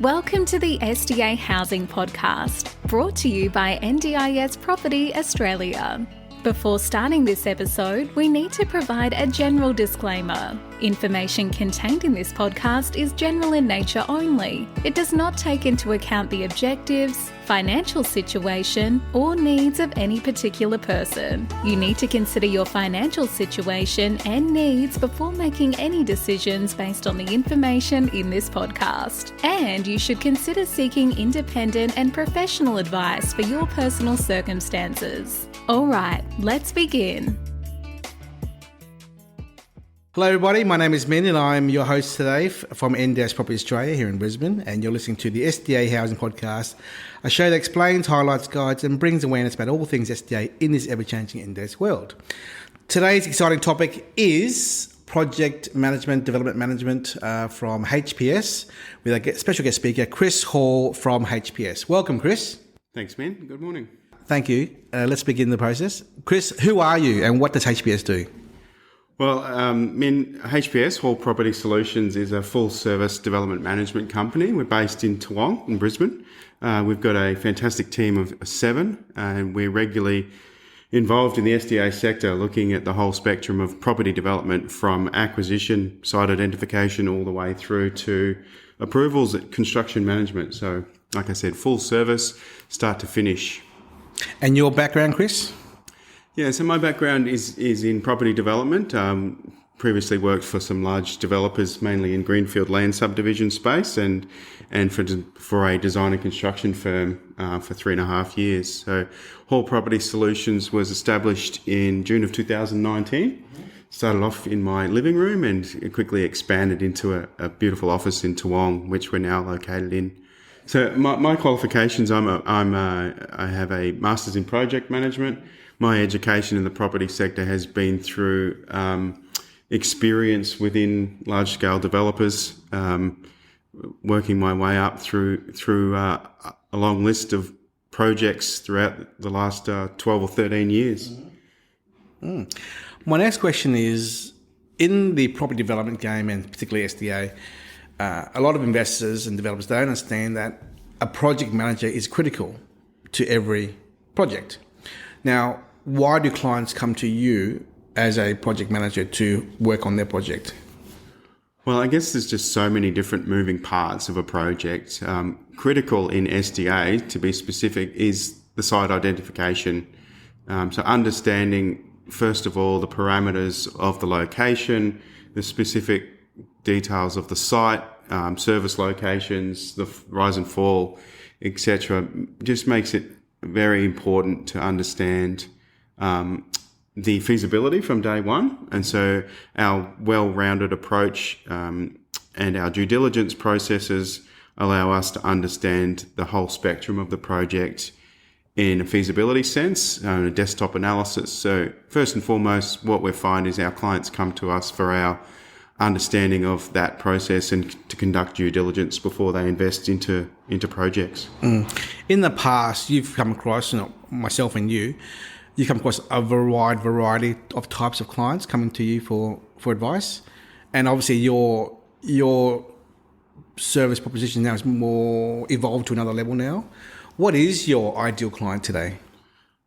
Welcome to the SDA Housing Podcast, brought to you by NDIS Property Australia. Before starting this episode, we need to provide a general disclaimer. Information contained in this podcast is general in nature only. It does not take into account the objectives, financial situation, or needs of any particular person. You need to consider your financial situation and needs before making any decisions based on the information in this podcast. And you should consider seeking independent and professional advice for your personal circumstances. All right, let's begin. Hello everybody, my name is Min and I'm your host today from NDIS Property Australia here in Brisbane, and you're listening to the SDA Housing Podcast, a show that explains, highlights, guides and brings awareness about all things SDA in this ever-changing NDIS world. Today's exciting topic is project management, development management from HPS with a special guest speaker, Chris Hall from HPS. Welcome, Chris. Thanks, Min. Good morning. Thank you. Let's begin the process. Chris, who are you and what does HPS do? Well, HPS, Hall Property Solutions, is a full-service development management company. We're based in Toowong in Brisbane. We've got a fantastic team of 7, and we're regularly involved in the SDA sector, looking at the whole spectrum of property development from acquisition, site identification, all the way through to approvals at construction management. So, like I said, full service, start to finish. And your background, Chris? Yeah, so my background is in property development. Previously worked for some large developers, mainly in greenfield land subdivision space, and for a design and construction firm for 3.5 years. So Hall Property Solutions was established in June of 2019. Started off in my living room and it quickly expanded into a beautiful office in Toowong, which we're now located in. So my qualifications, I have a Masters in Project Management. My education in the property sector has been through experience within large-scale developers, working my way up through a long list of projects throughout the last 12 or 13 years. My next question is, in the property development game, and particularly SDA, a lot of investors and developers don't understand that a project manager is critical to every project. Now, why do clients come to you as a project manager to work on their project? Well, I guess there's just so many different moving parts of a project. Critical in SDA, to be specific, is the site identification. So understanding, first of all, the parameters of the location, the specific details of the site, service locations, the rise and fall, etc., just makes it very important to understand the feasibility from day one. And so our well-rounded approach and our due diligence processes allow us to understand the whole spectrum of the project in a feasibility sense, a desktop analysis. So first and foremost, what we find is our clients come to us for our understanding of that process and to conduct due diligence before they invest into projects. In the past, you've come across, myself and you come across a variety of types of clients coming to you for advice. And obviously your service proposition now is more evolved to another level now. What is your ideal client today?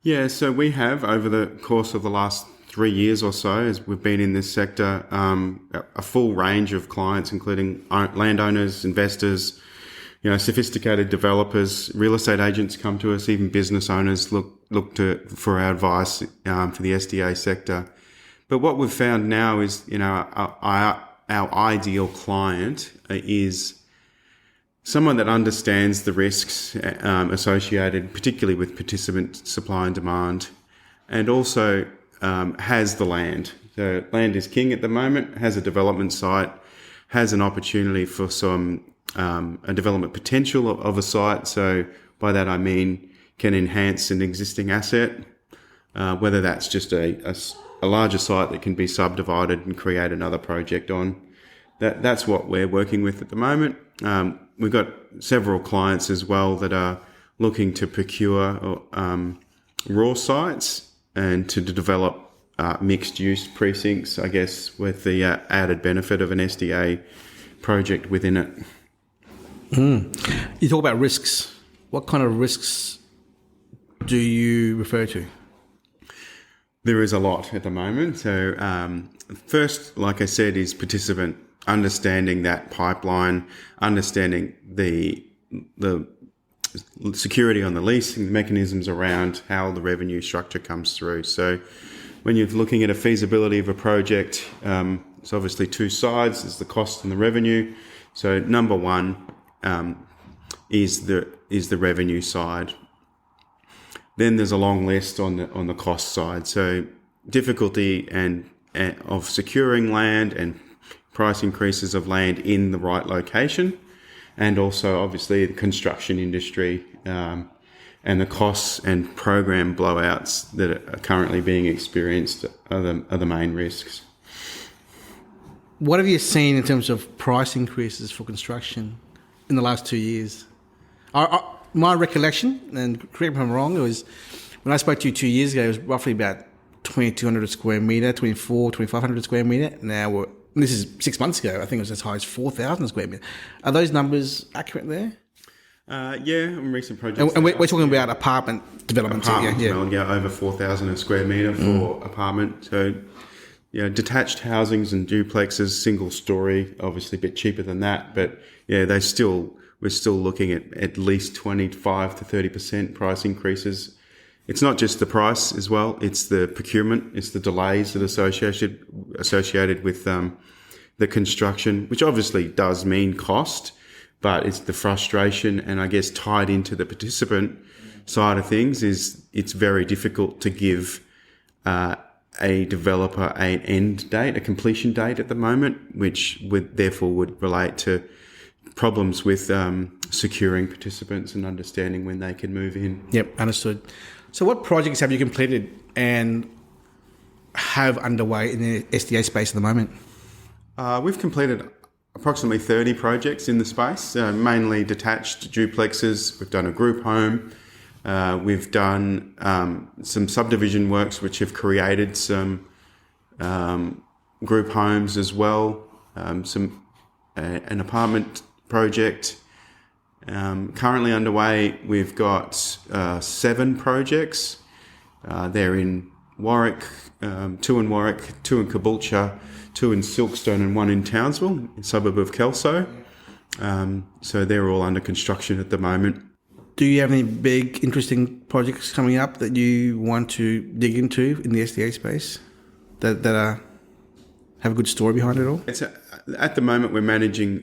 Yeah, so we have, over the course of the last 3 years or so, as we've been in this sector, a full range of clients, including landowners, investors, sophisticated developers, real estate agents come to us, even business owners look for our advice for the SDA sector. But what we've found now is, our ideal client is someone that understands the risks associated, particularly with participant supply and demand, and also has the land. So land is king at the moment, has a development site, has an opportunity for some a development potential of a site. So by that I mean can enhance an existing asset, whether that's just a larger site that can be subdivided and create another project on. That's what we're working with at the moment. We've got several clients as well that are looking to procure raw sites and to develop mixed-use precincts, I guess, with the added benefit of an SDA project within it. You talk about risks. What kind of risks do you refer to? There is a lot at the moment. So first, like I said, is participant understanding that pipeline, understanding the security on the leasing, the mechanisms around how the revenue structure comes through. So when you're looking at a feasibility of a project, it's obviously two sides. There's the cost and the revenue. So number one is the revenue side. Then there's a long list on the cost side. So difficulty and of securing land and price increases of land in the right location, and also obviously the construction industry and the costs and program blowouts that are currently being experienced are the main risks. What have you seen in terms of price increases for construction in the last 2 years? My recollection, and correct me if I'm wrong, it was when I spoke to you 2 years ago, it was roughly about 2,200 a square metre, 2,500 a square metre. Now, this is 6 months ago, I think it was as high as 4,000 a square metre. Are those numbers accurate there? Yeah, on recent projects. And we're talking about apartment developments. Over 4,000 a square metre for apartment. So, detached housings and duplexes, single story, obviously a bit cheaper than that. But yeah, we're still looking at least 25 to 30% price increases. It's not just the price as well, it's the procurement, it's the delays that are associated with the construction, which obviously does mean cost, but it's the frustration, and I guess tied into the participant side of things is it's very difficult to give a developer an end date, a completion date at the moment, which therefore would relate to problems with securing participants and understanding when they can move in. Yep, understood. So what projects have you completed and have underway in the SDA space at the moment? We've completed approximately 30 projects in the space, mainly detached duplexes. We've done a group home. We've done some subdivision works which have created some group homes as well, an apartment project. Currently underway, we've got 7 projects. They're in Warwick, 2 in Warwick, 2 in Caboolture, 2 in Silkstone and 1 in Townsville, a suburb of Kelso. So they're all under construction at the moment. Do you have any big, interesting projects coming up that you want to dig into in the SDA space that have a good story behind it all? At the moment, we're managing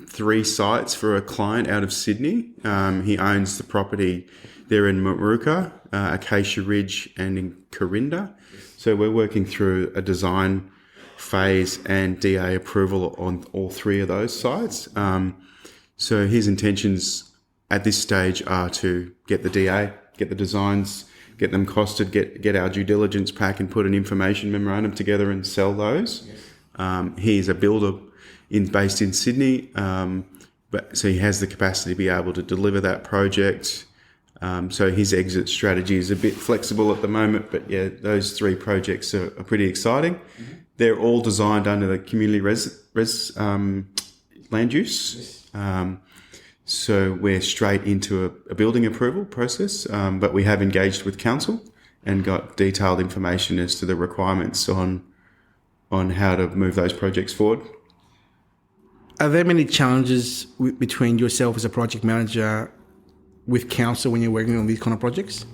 3 sites for a client out of Sydney. He owns the property there in Maruka, Acacia Ridge, and in Corinda. So we're working through a design phase and DA approval on all 3 of those sites. So his intentions at this stage are to get the DA, get the designs, get them costed, get our due diligence pack and put an information memorandum together and sell those. Yes. He's a builder based in Sydney, so he has the capacity to be able to deliver that project. So his exit strategy is a bit flexible at the moment, but yeah, those 3 projects are pretty exciting. Mm-hmm. They're all designed under the community res land use. Yes. So we're straight into a building approval process, but we have engaged with council and got detailed information as to the requirements on how to move those projects forward. Are there many challenges between yourself as a project manager with council when you're working on these kind of projects?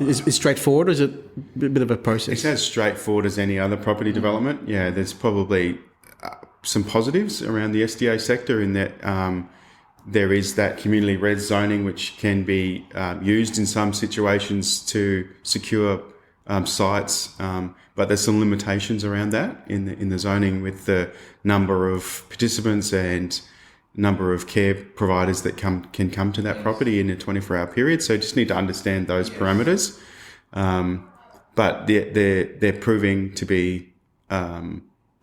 Is it straightforward, or is it a bit of a process? It's as straightforward as any other property development. Yeah, there's probably some positives around the SDA sector in that there is that community res zoning, which can be used in some situations to secure sites, but there's some limitations around that in the zoning with the number of participants and number of care providers that can come to that property in a 24-hour period. So you just need to understand those parameters. But they're proving to be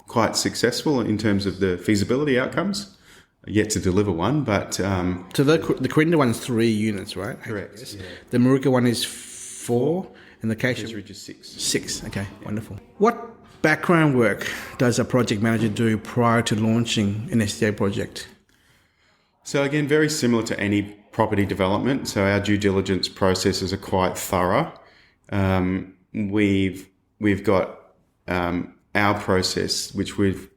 quite successful in terms of the feasibility outcomes. Yet to deliver one, but... So the Corinda one's 3 units, right? Correct. Yeah. The Maruka one is 4, and the Acacia Ridge is 6. 6, okay, yeah. Wonderful. What background work does a project manager do prior to launching an SDA project? So again, very similar to any property development. So our due diligence processes are quite thorough. We've got our process, which we've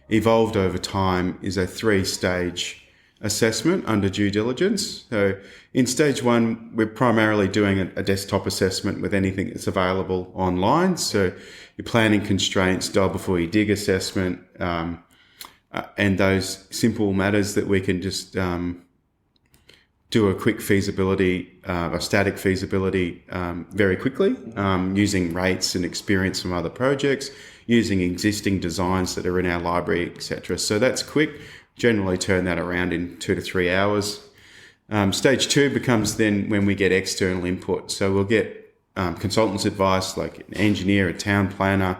evolved over time, is a 3-stage assessment under due diligence. So in stage 1, we're primarily doing a desktop assessment with anything that's available online. So your planning constraints, die before you dig assessment, and those simple matters that we can just do a quick feasibility, a static feasibility very quickly, using rates and experience from other projects, using existing designs that are in our library, etc. So that's quick. Generally turn that around in 2 to 3 hours. Stage 2 becomes then when we get external input. So we'll get consultants' advice, like an engineer, a town planner.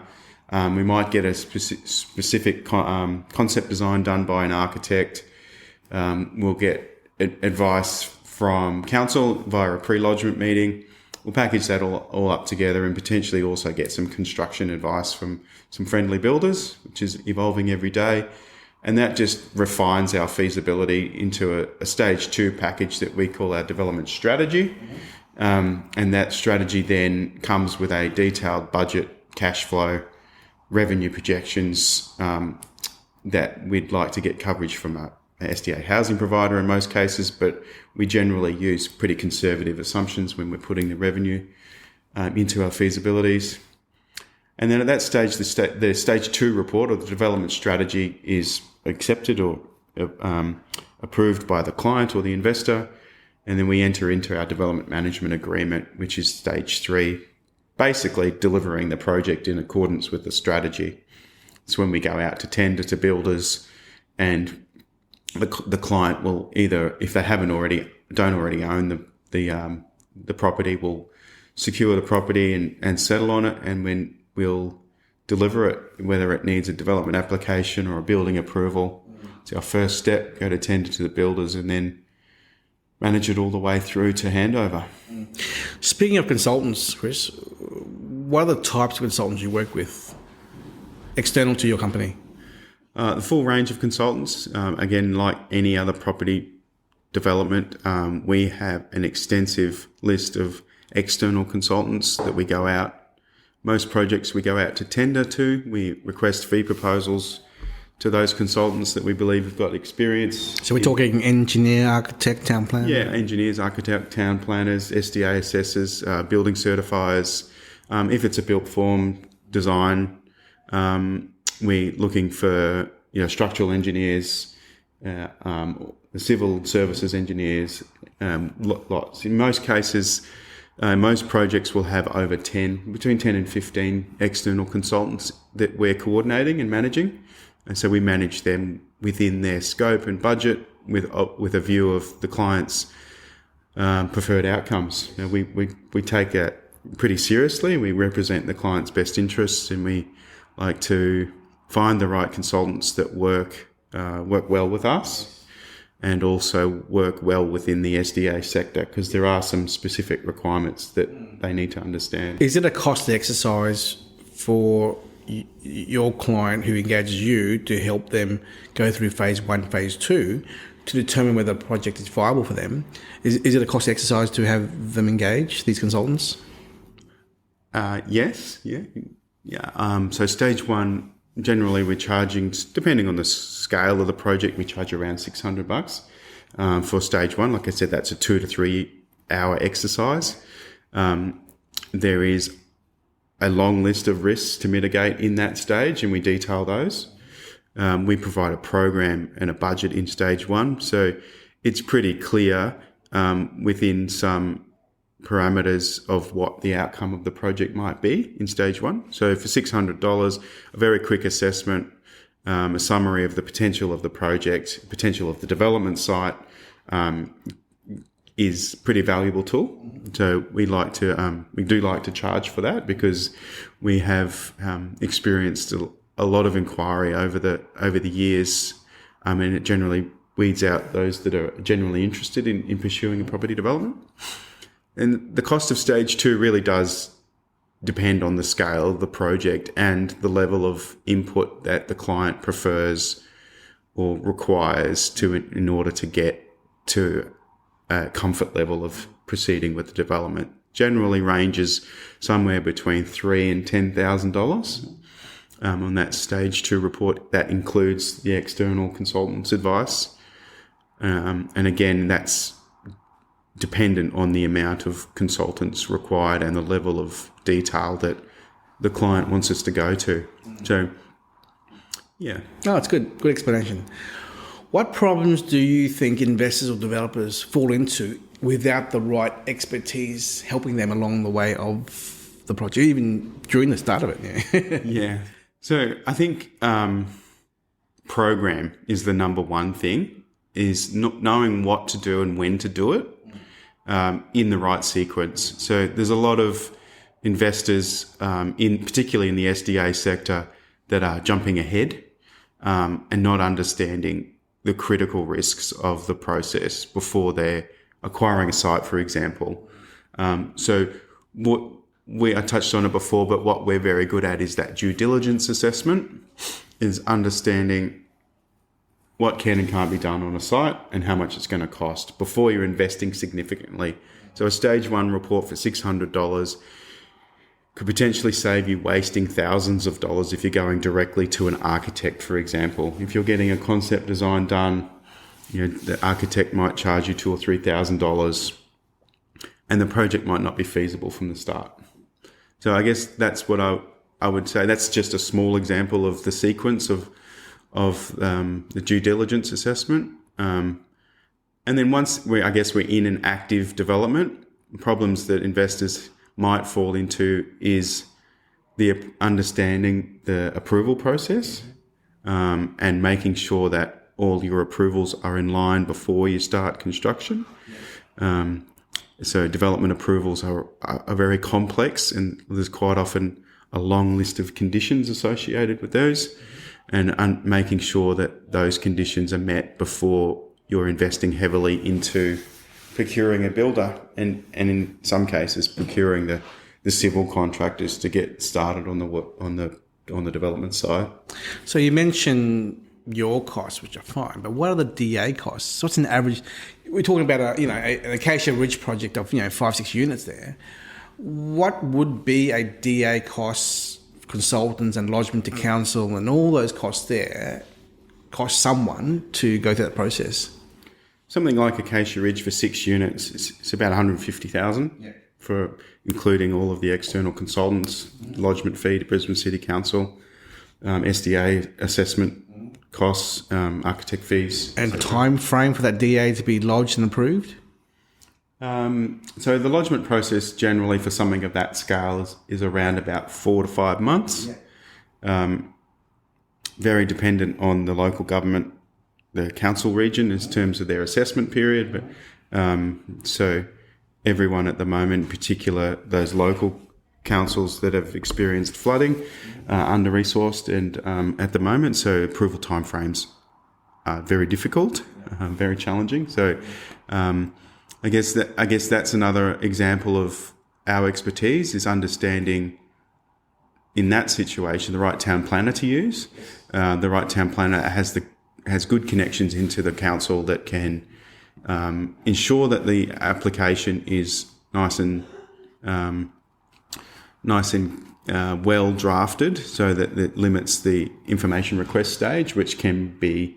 We might get a specific concept design done by an architect. We'll get advice from council via a pre-lodgement meeting. We'll package that all up together and potentially also get some construction advice from some friendly builders, which is evolving every day. And that just refines our feasibility into a stage 2 package that we call our development strategy. And that strategy then comes with a detailed budget, cash flow, revenue projections that we'd like to get coverage from a SDA housing provider in most cases, but we generally use pretty conservative assumptions when we're putting the revenue into our feasibilities. And then at that stage, the stage 2 report or the development strategy is accepted or approved by the client or the investor. And then we enter into our development management agreement, which is stage 3, basically delivering the project in accordance with the strategy. It's when we go out to tender to builders, and the client will either, if they don't already own the property, will secure the property and settle on it, and when we'll deliver it, whether it needs a development application or a building approval. It's our first step, go to tender to the builders and then manage it all the way through to handover. Speaking of consultants, Chris, what are the types of consultants you work with external to your company? The full range of consultants. Again, like any other property development, we have an extensive list of external consultants that we go out. Most projects we go out to tender to. We request fee proposals to those consultants that we believe have got experience. So we're talking engineer, architect, town planner? Yeah, engineers, architect, town planners, SDA assessors, building certifiers. If it's a built form design, we're looking for structural engineers, civil services engineers, lots. In most cases, most projects will have over between 10 and 15 external consultants that we're coordinating and managing. And so we manage them within their scope and budget with a view of the client's preferred outcomes. We take that pretty seriously. We represent the client's best interests, and we like to find the right consultants that work well with us and also work well within the SDA sector, because there are some specific requirements that they need to understand. Is it a costly exercise for your client who engages you to help them go through phase 1, phase 2 to determine whether a project is viable for them? Is it a costly exercise to have them engage, these consultants? Yes. Yeah. So stage 1, generally we're charging, depending on the scale of the project, we charge around $600 for stage 1. Like I said, that's a 2 to 3 hour exercise. There is a long list of risks to mitigate in that stage, and we detail those. We provide a program and a budget in stage 1. So it's pretty clear within some parameters of what the outcome of the project might be in stage 1. So for $600, a very quick assessment, a summary of the potential of the project, potential of the development site, is pretty valuable tool. So we do like to charge for that, because we have experienced a lot of inquiry over the years, and it generally weeds out those that are generally interested in pursuing a property development. And the cost of stage 2 really does depend on the scale of the project and the level of input that the client prefers or requires in order to get to a comfort level of proceeding with the development. Generally ranges somewhere between $3,000 and $10,000 on that stage 2 report. That includes the external consultant's advice. And again, that's dependent on the amount of consultants required and the level of detail that the client wants us to go to. So, yeah. Oh, it's good. Good explanation. What problems do you think investors or developers fall into without the right expertise helping them along the way of the project, even during the start of it? Yeah. Yeah. So I think program is the number one thing, is not knowing what to do and when to do it in the right sequence. So there's a lot of investors, particularly in the SDA sector, that are jumping ahead and not understanding the critical risks of the process before they're acquiring a site, for example. So I touched on it before, but what we're very good at is that due diligence assessment, is understanding what can and can't be done on a site and how much it's going to cost before you're investing significantly. So a stage 1 report for $600 could potentially save you wasting thousands of dollars if you're going directly to an architect, for example. If you're getting a concept design done, the architect might charge you $2,000 or $3,000 and the project might not be feasible from the start. So I guess that's what I would say. That's just a small example of the sequence of the due diligence assessment. And then once we're in an active development, problems that investors might fall into is the understanding the approval process and making sure that all your approvals are in line before you start construction. So development approvals are very complex, and there's quite often a long list of conditions associated with those, and making sure that those conditions are met before you're investing heavily into procuring a builder and in some cases procuring the civil contractors to get started on the development side. So you mentioned your costs, which are fine, but what are the DA costs? What's an average? We're talking about an Acacia Ridge project of 5-6 units there. What would be a DA cost, consultants and lodgement to council and all those costs there, cost someone to go through that process? Something like Acacia Ridge for 6 units, it's about $150,000 for including all of the external consultants, lodgement fee to Brisbane City Council, SDA assessment costs, architect fees. And time frame for that DA to be lodged and approved? So the lodgement process generally for something of that scale is around about 4 to 5 months. Very dependent on the local government, the council region in terms of their assessment period. But so everyone at the moment, in particular those local councils that have experienced flooding, under-resourced and at the moment, so approval timeframes are very difficult, very challenging. So I guess that's another example of our expertise, is understanding in that situation the right town planner to use. The right town planner has good connections into the council that can ensure that the application is nice and well drafted, so that it limits the information request stage, which can be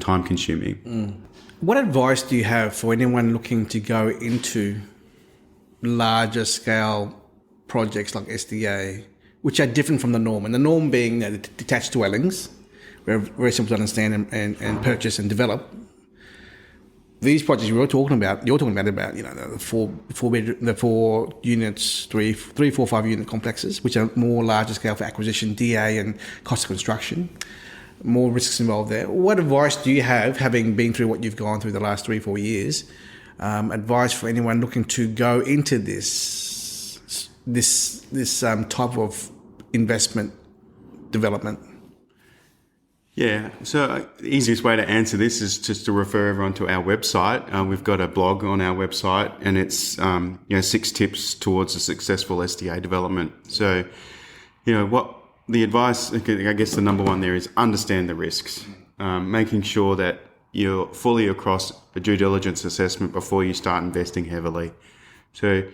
time consuming. What advice do you have for anyone looking to go into larger scale projects like SDA, which are different from the norm? And the norm being the detached dwellings, very simple to understand and purchase and develop. These projects you're talking about the four units, three, 4, 5 unit complexes, which are more larger scale for acquisition, DA, and cost of construction. More risks involved there. What advice do you have, having been through what you've gone through the last 3-4 years? Advice for anyone looking to go into this type of investment development? Yeah, so the easiest way to answer this is just to refer everyone to our website. We've got a blog on our website, and it's 6 tips towards a successful SDA development. So, what the advice, I guess the number one there is understand the risks. making sure that you're fully across a due diligence assessment before you start investing heavily. So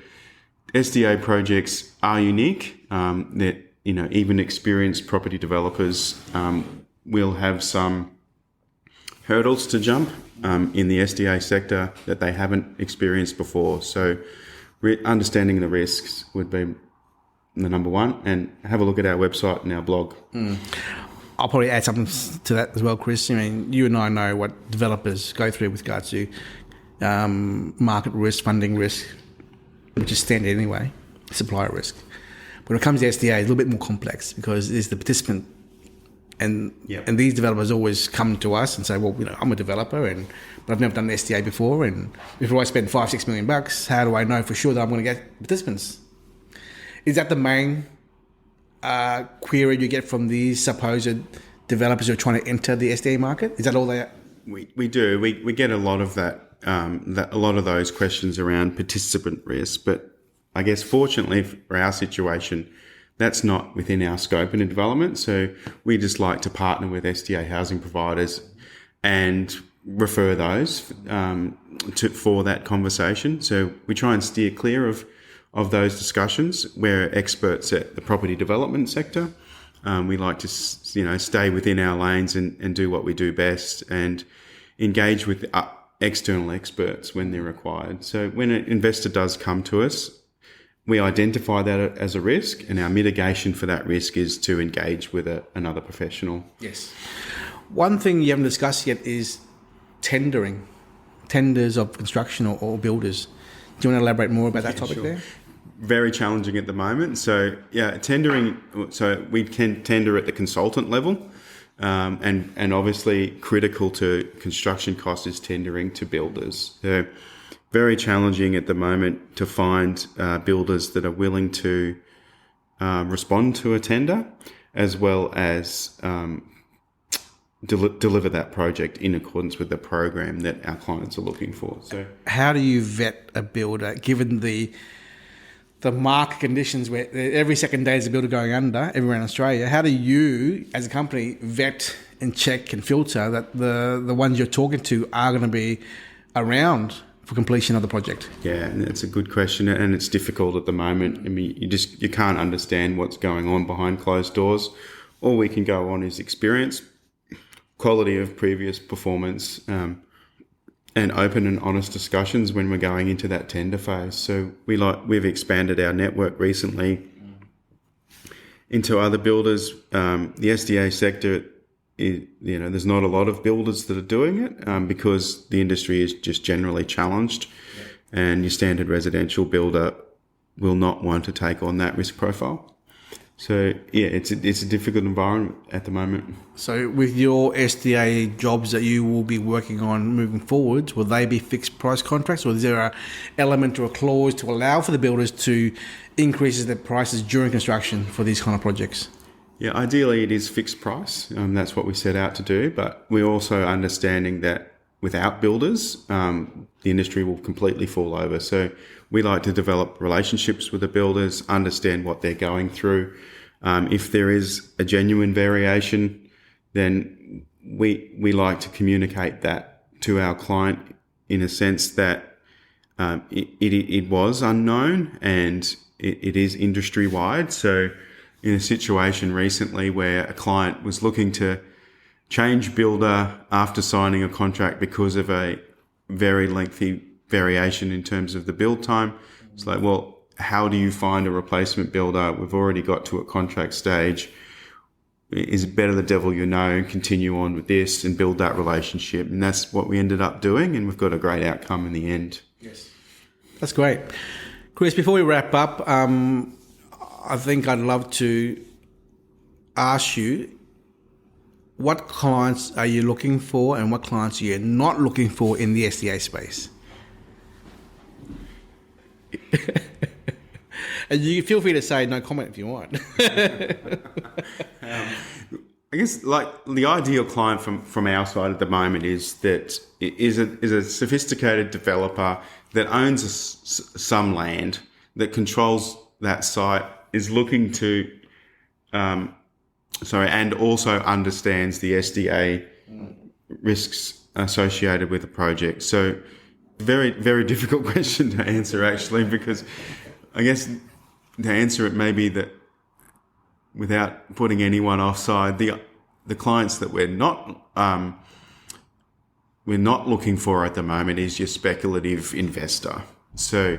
SDA projects are unique. That even experienced property developers will have some hurdles to jump in the SDA sector that they haven't experienced before. So understanding the risks would be the number one, and have a look at our website and our blog. I'll probably add something to that as well, Chris. I mean, you and I know what developers go through with regards to market risk, funding risk, which is standard anyway, supplier risk. But when it comes to SDA, it's a little bit more complex because there's the participant, and these developers always come to us and say, well, I'm a developer, but I've never done an SDA before, and before I spend $5-6 million, how do I know for sure that I'm going to get participants? Is that the main query you get from these supposed developers who are trying to enter the SDA market? Is that all they are? We do. We get a lot of that, a lot of those questions around participant risk. But I guess fortunately for our situation, that's not within our scope in development. So we just like to partner with SDA housing providers and refer those for that conversation. So we try and steer clear of those discussions. We're experts at the property development sector. We like to, stay within our lanes and do what we do best and engage with external experts when they're required. So when an investor does come to us, we identify that as a risk, and our mitigation for that risk is to engage with another professional. Yes. One thing you haven't discussed yet is tenders of construction or builders. Do you want to elaborate more about that topic there? Very challenging at the moment. So tendering. So we can tender at the consultant level, and obviously critical to construction costs is tendering to builders. So very challenging at the moment to find builders that are willing to respond to a tender, as well as deliver that project in accordance with the program that our clients are looking for. So, how do you vet a builder given the market conditions where every second day is a builder going under everywhere in Australia? How do you, as a company, vet and check and filter that the ones you're talking to are going to be around for completion of the project? Yeah, that's a good question, and it's difficult at the moment. I mean, you can't understand what's going on behind closed doors. All we can go on is experience, quality of previous performance, and open and honest discussions when we're going into that tender phase. So we've expanded our network recently into other builders. The SDA sector, there's not a lot of builders that are doing it because the industry is just generally challenged, and your standard residential builder will not want to take on that risk profile. So it's a difficult environment at the moment. So with your SDA jobs that you will be working on moving forward, will they be fixed price contracts, or is there an element or a clause to allow for the builders to increase their prices during construction for these kind of projects? Yeah, ideally it is fixed price. That's what we set out to do, but we're also understanding that without builders, the industry will completely fall over. So we like to develop relationships with the builders, understand what they're going through. If there is a genuine variation, then we like to communicate that to our client in a sense that it was unknown and it is industry-wide. So in a situation recently where a client was looking to change builder after signing a contract because of a very lengthy variation in terms of the build time. It's like, well, how do you find a replacement builder? We've already got to a contract stage. Is it better the devil you know, continue on with this and build that relationship? And that's what we ended up doing, and we've got a great outcome in the end. Yes. That's great. Chris, before we wrap up, I think I'd love to ask you, what clients are you looking for and what clients are you not looking for in the SDA space? And you feel free to say no comment if you want. I guess like the ideal client from our side at the moment is a sophisticated developer that owns some land, that controls that site, is looking to and also understands the SDA risks associated with a project. So very, very difficult question to answer, actually, because I guess to answer it may be that without putting anyone offside, the clients that we're not looking for at the moment is your speculative investor. So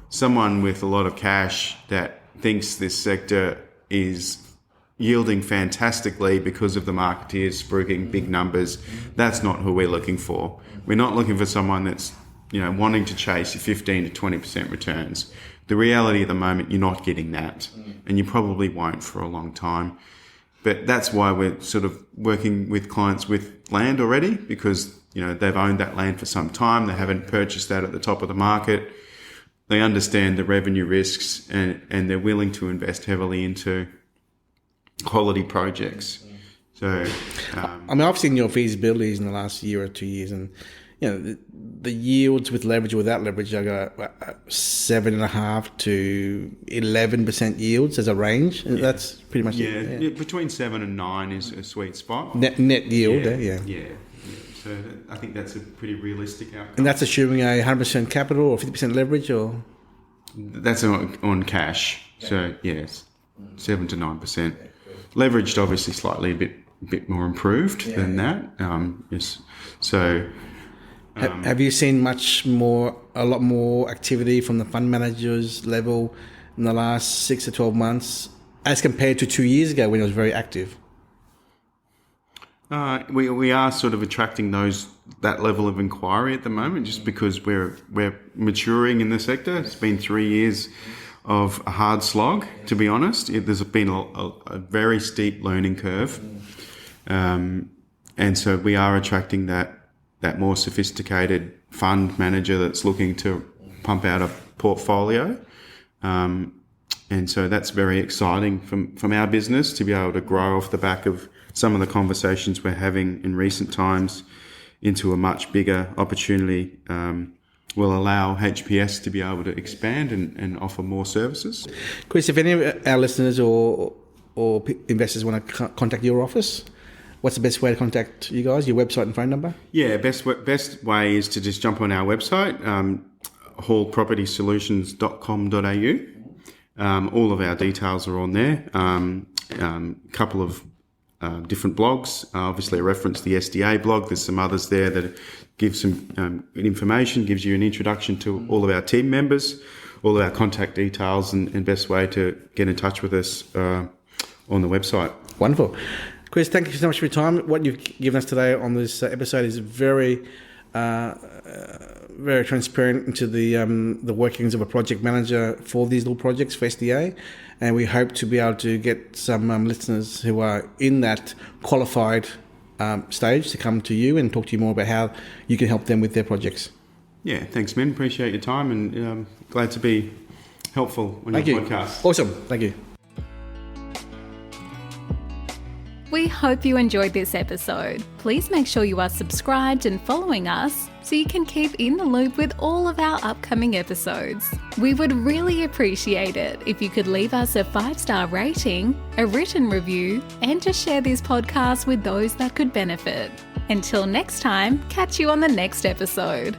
someone with a lot of cash that thinks this sector is yielding fantastically because of the marketeers spruiking big numbers. That's not who we're looking for. We're not looking for someone that's, wanting to chase your 15 to 20% returns. The reality at the moment, you're not getting that, and you probably won't for a long time. But that's why we're sort of working with clients with land already, because, they've owned that land for some time. They haven't purchased that at the top of the market. They understand the revenue risks, and they're willing to invest heavily into quality projects. So, I've seen your feasibilities in the last year or 2 years, and the yields with leverage or without leverage are 7.5% to 11% yields as a range. Yeah. That's pretty much it. Yeah, between 7 and 9 is a sweet spot. Net yield, Yeah. So I think that's a pretty realistic outcome. And that's assuming a 100% capital or 50% leverage, or that's on cash. So yes, 7 to 9%. Leveraged, obviously, slightly a bit more improved than that. Yes. So. Have you seen a lot more activity from the fund managers level in the last 6 to 12 months as compared to 2 years ago when it was very active? We are sort of attracting that level of inquiry at the moment, just because we're maturing in the sector. It's been 3 years of a hard slog, to be honest. There's been a very steep learning curve, and so we are attracting that more sophisticated fund manager that's looking to pump out a portfolio. And so that's very exciting from our business to be able to grow off the back of some of the conversations we're having in recent times into a much bigger opportunity. Will allow HPS to be able to expand and offer more services. Chris, if any of our listeners or investors want to contact your office, what's the best way to contact you guys? Your website and phone number? Yeah, best way is to just jump on our website, hallpropertysolutions.com.au. All of our details are on there. A couple of different blogs. Obviously, I referenced the SDA blog. There's some others there that give some information, gives you an introduction to all of our team members, all of our contact details, and best way to get in touch with us on the website. Wonderful. Chris, thank you so much for your time. What you've given us today on this episode is very, very transparent into the workings of a project manager for these little projects for SDA, and we hope to be able to get some listeners who are in that qualified stage to come to you and talk to you more about how you can help them with their projects. Yeah, thanks, Min. Appreciate your time, and glad to be helpful on your podcast. Awesome. Thank you. We hope you enjoyed this episode. Please make sure you are subscribed and following us so you can keep in the loop with all of our upcoming episodes. We would really appreciate it if you could leave us a 5-star rating, a written review, and to share this podcast with those that could benefit. Until next time, catch you on the next episode.